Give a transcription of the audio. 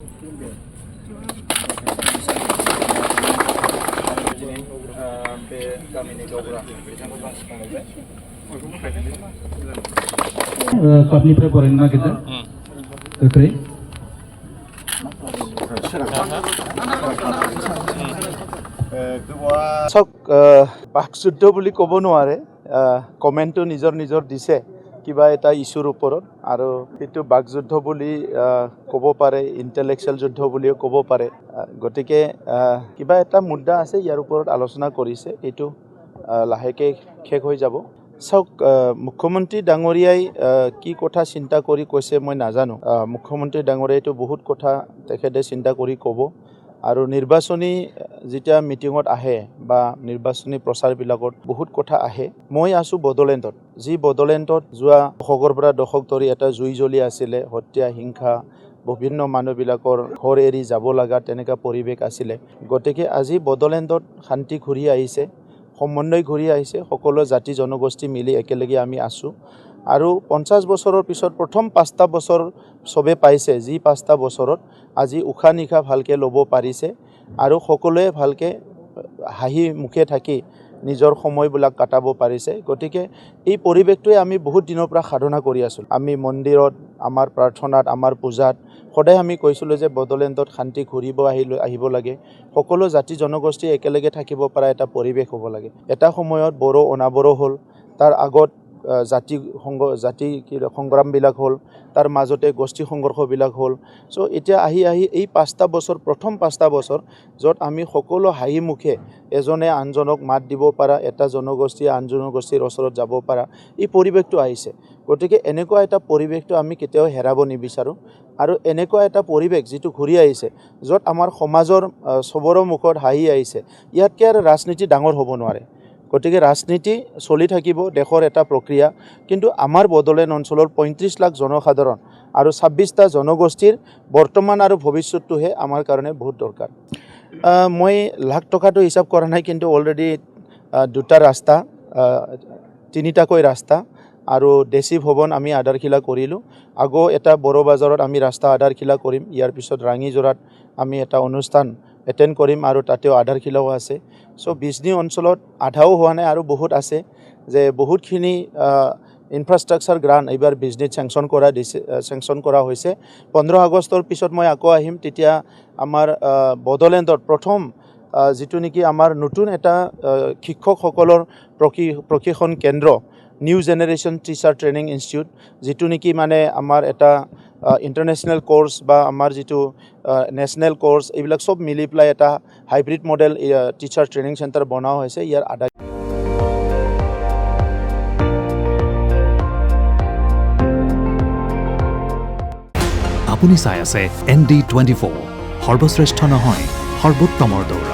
बे गामिनि गावबुरा बिथांखौ आं सिगांबाय क्लाबनिफ्राय बरायनो नागिरदों गोख्रै চক বাকযুদ্ধ বুলি ক'ব নোৱাৰে কমেণ্টটো নিজৰ দিছে কিবা এটা ইছ্যুৰ ওপৰত আৰু সেইটো বাকযুদ্ধ বুলি ক'ব পাৰে ইণ্টেলেকচুৱেল যুদ্ধ বুলিও ক'ব পাৰে গতিকে কিবা এটা মুদ্দা আছে ইয়াৰ ওপৰত আলোচনা কৰিছে এইটো লাহেকে শেষ হৈ যাব চাওক মুখ্যমন্ত্ৰী ডাঙৰীয়াই কি কথা চিন্তা কৰি কৈছে মই নাজানো মুখ্যমন্ত্ৰী ডাঙৰীয়াইতো বহুত কথা তেখেতে চিন্তা কৰি ক'ব আৰু নিৰ্বাচনী যেতিয়া মিটিঙত আহে বা নিৰ্বাচনী প্ৰচাৰবিলাকত বহুত কথা আহে মই আছো বডলেণ্ডত যি বডলেণ্ডত যোৱা দশকৰ পৰা দশক ধৰি এটা জুই জ্বলি আছিলে হত্যা হিংসা বিভিন্ন মানুহবিলাকৰ ঘৰ এৰি যাব লগা তেনেকুৱা পৰিৱেশ আছিলে গতিকে আজি বডলেণ্ডত শান্তি ঘূৰি আহিছে সমন্বয় ঘূৰি আহিছে সকলো জাতি জনগোষ্ঠী মিলি একেলগে আমি আছো আৰু 50 বছৰৰ পিছত প্ৰথম 5টা বছৰ সবে পাইছে যি 5টা বছৰত আজি উখা নিখা ভালকে ল'ব পাৰিছে আৰু সকলোৱে ভালকে হাঁহি মুখে থাকি নিজৰ সময়বিলাক কাটাব পাৰিছে গতিকে এই পৰিৱেশটোৱে আমি বহুত দিনৰ পৰা সাধনা কৰি আছো আমি মন্দিৰত আমাৰ প্ৰাৰ্থনাত আমাৰ পূজাত সদায় আমি কৈছিলো যে বডলেণ্ডত শান্তি ঘূৰিব আহিব লাগে সকলো জাতি জনগোষ্ঠী একেলগে থাকিব পৰা এটা পৰিৱেশ হ'ব লাগে এটা সময়ত বড়ো অনাবড়ো হ'ল তাৰ আগত জাতি সংগ্ৰামবিলাক হ'ল তাৰ মাজতে গোষ্ঠী সংঘৰ্ষবিলাক হ'ল সো এতিয়া আহি এই 5টা বছৰ প্ৰথম 5টা বছৰ য'ত আমি সকলো হাঁহি মুখে এজনে আনজনক মাত দিব পৰা এটা জনগোষ্ঠী আন জনগোষ্ঠীৰ ওচৰত যাব পৰা এই পৰিৱেশটো আহিছে গতিকে এনেকুৱা এটা পৰিৱেশটো আমি কেতিয়াও হেৰাব নিবিচাৰোঁ আৰু এনেকুৱা এটা পৰিৱেশ যিটো ঘূৰি আহিছে য'ত আমাৰ সমাজৰ সবৰৰ মুখত হাঁহি আহিছে ইয়াতকৈ আৰু ৰাজনীতি ডাঙৰ হ'ব নোৱাৰে গতিকে ৰাজনীতি চলি থাকিব দেশৰ এটা প্ৰক্ৰিয়া কিন্তু আমাৰ বডলেণ্ড অঞ্চলৰ 35 লাখ জনসাধাৰণ আৰু 26টা জনগোষ্ঠীৰ বৰ্তমান আৰু ভৱিষ্যতটোহে আমাৰ কাৰণে বহুত দৰকাৰ মই লাখ টকাটো হিচাপ কৰা নাই কিন্তু অলৰেডি দুটা ৰাস্তা তিনিটাকৈ ৰাস্তা আৰু দেশী ভৱন আমি আধাৰশিলা কৰিলোঁ আগো এটা বড়ো বাজাৰত আমি ৰাস্তা আধাৰশিলা কৰিম ইয়াৰ পিছত ৰাঙিজোৰাত আমি এটা অনুষ্ঠান এটেণ্ড কৰিম আৰু তাতেও আধাৰশিলাও আছে সো বিজনী অঞ্চলত আধাও হোৱা নাই আৰু বহুত আছে যে বহুতখিনি ইনফ্ৰাষ্ট্ৰাকচাৰ গ্ৰাণ্ট এইবাৰ বিজনীত চেংচন কৰা হৈছে 15 আগষ্টৰ পিছত মই আকৌ আহিম তেতিয়া আমাৰ বডলেণ্ডৰ প্ৰথম যিটো নেকি আমাৰ নতুন এটা শিক্ষকসকলৰ প্ৰশিক্ষণ কেন্দ্ৰ new generation teacher training institute যিটো নেকি মানে আমাৰ এটা ইণ্টাৰনেশ্যনেল কোৰ্স বা আমাৰ যিটো নেশ্যনেল কোৰ্স এইবিলাক সব মিলি পেলাই এটা hybrid model teacher training centre বনোৱা হৈছে ইয়াৰ আপুনি চাই আছে ND24 সৰ্বশ্ৰেষ্ঠ নহয় সৰ্বোত্তমৰ দৌৰ